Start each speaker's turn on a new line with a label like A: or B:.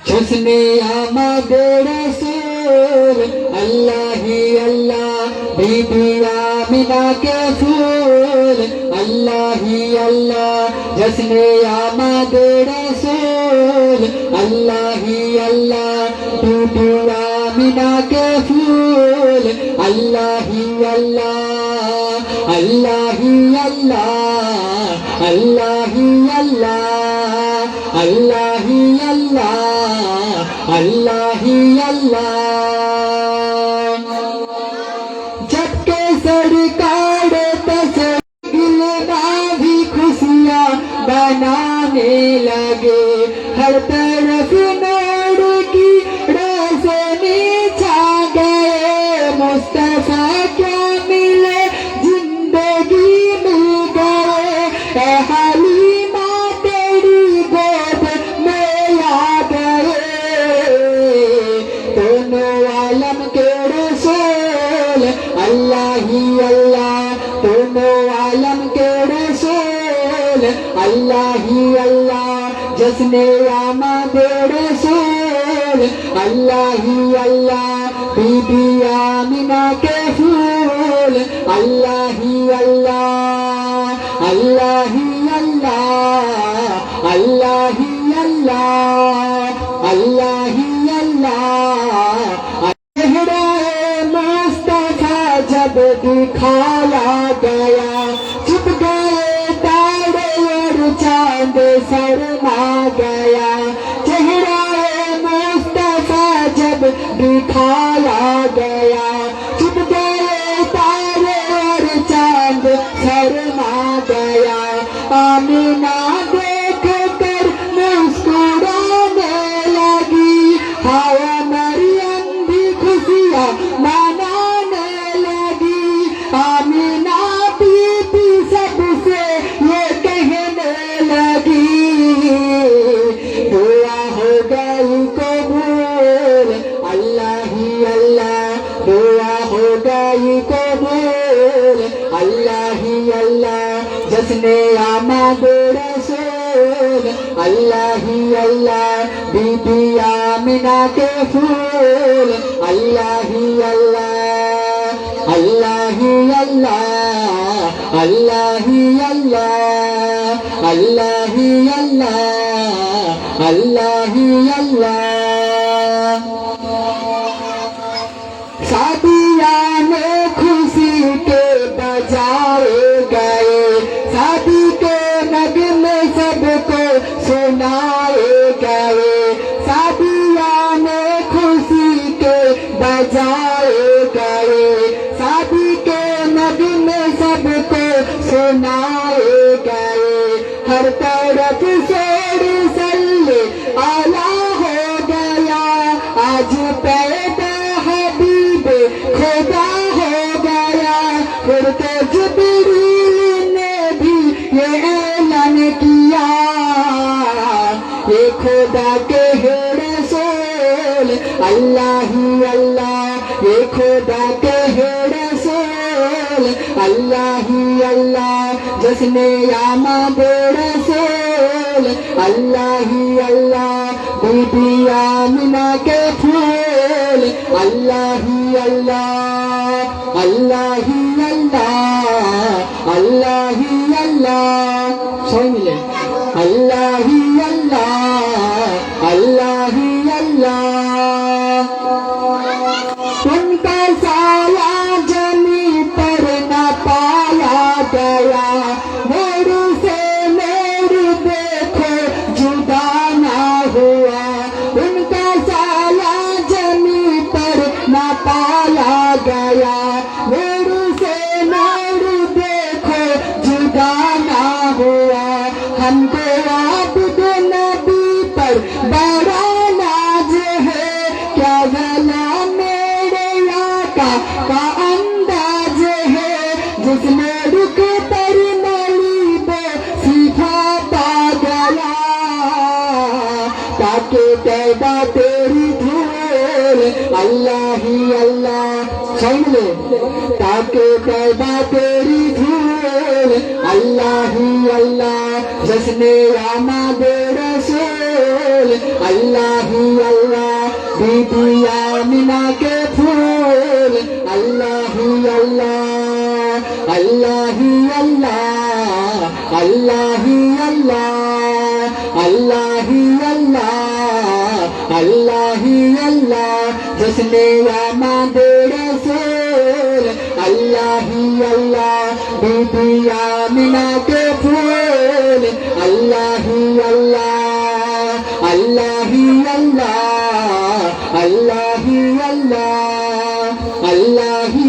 A: जिसने আমাদের রাসূল अल्लाह ही अल्लाह बीबी आमिना के फूल अल्लाह ही अल्लाह जिसने আমাদের রাসূল अल्लाह ही अल्लाह बीबी आमिना के फूल अल्लाह ही अल्लाह अल्लाह ही अल्लाह अल्लाह ही अल्लाह अल्लाह ही अल्लाह अल्लाह ही अल्लाह जब के सरकार तस्वीर भी खुशियाँ बनाने लगे हर तरफ नूर की रोशनी छा गए मुस्तफा क्या मिले जिंदगी मिल गए ए हलीमा तेरी गोद में आ गए दोनों आलम के रसूल अल्लाह ही अल्लाह दोनों आलम के रसूल अल्लाह ही अल्लाह जिसने আমাদের रसूल अल्लाह ही अल्लाह बीबी आमिना के फूल अल्लाह ही अल्लाह अल्लाह ही अल्लाह अल्लाह ही अल्लाह अल्लाह ही अल्लाह चेहरा मुस्तफा जब दिखाया गया चुप गए तारे और चांद शर्मा गया चेहरा मुस्तफा जब दिखाया गया चुप गए तारे और चांद शर्मा गया आमिना देख कर मुस्कुराने लगी हवा मरियम भी खुशियाँ मनाने लगी आमिना बीबी सबसे ये कहने लगी दुआ हो गई कबूल अल्लाह ही अल्लाह दुआ हो गई कबूल अल्लाह ही अल्लाह जिसने আমাদের रसूल अल्लाह ही अल्लाह बीबी आमिना के फूल अल्लाह ही अल्लाह अल्लाह ही अल्लाह अल्लाह ही अल्लाह अल्लाह ही अल्लाह अल्लाह ही अल्लाह शादिया में खुशी के बजाए गए शादी के नगमे सबको सुनाए गए शादिया में खुशी के बजाए गए शादी के नगमे सबको सुनाए गए हर तरफ शेर सल्ले आला हो गया आज पैदा हबीब खुदा हो गया फिर तो जिब्रील ने भी ये ऐलान किया ये खुदा के है रसूल अल्लाह ही अल्लाह ये खुदा के है रसूल अल्लाह ही अल्लाह जिसने আমাদের रसूल अल्लाह ही अल्लाह बीबी आमिना के फूल अल्लाह ही अल्लाह अल्लाह ही अल्लाह अल्लाह ही अल्लाह सही मिले अल्लाह ही अल्लाह अल्लाह ही अल्लाह उनका साया जमी पर न पाया गया नूर से नूर देखो जुदा ना हुआ उनका साया जमी पर न पाया गया नूर से नूर देखो जुदा ना हुआ हमको आबद नबी पर बड़ा नाज है क्या भला मेरे आका का अंदाज है जिसने रुख पर नली बो सिखाता गया ताकि पैदा तेरी धूल अल्लाह ही अल्लाह सुन ले ताकि पैदा तेरी धूल अल्लाह আল্লাহি আল্লাহ জশ্নে আমাদের রাসূল আল্লাহি আল্লাহ বিবি আমিনাকে ফুল আল্লাহি আল্লাহ আল্লাহি আল্লাহ আল্লাহি আল্লাহ আল্লাহি আল্লাহ আল্লাহি আল্লাহ জশ্নে আমাদের রাসূল আল্লাহি আল্লাহ বিবি আমিনাকে ফুল আল্লাহি আল্লাহ আল্লাহি আল্লাহ আল্লাহি আল্লাহ আল্লাহি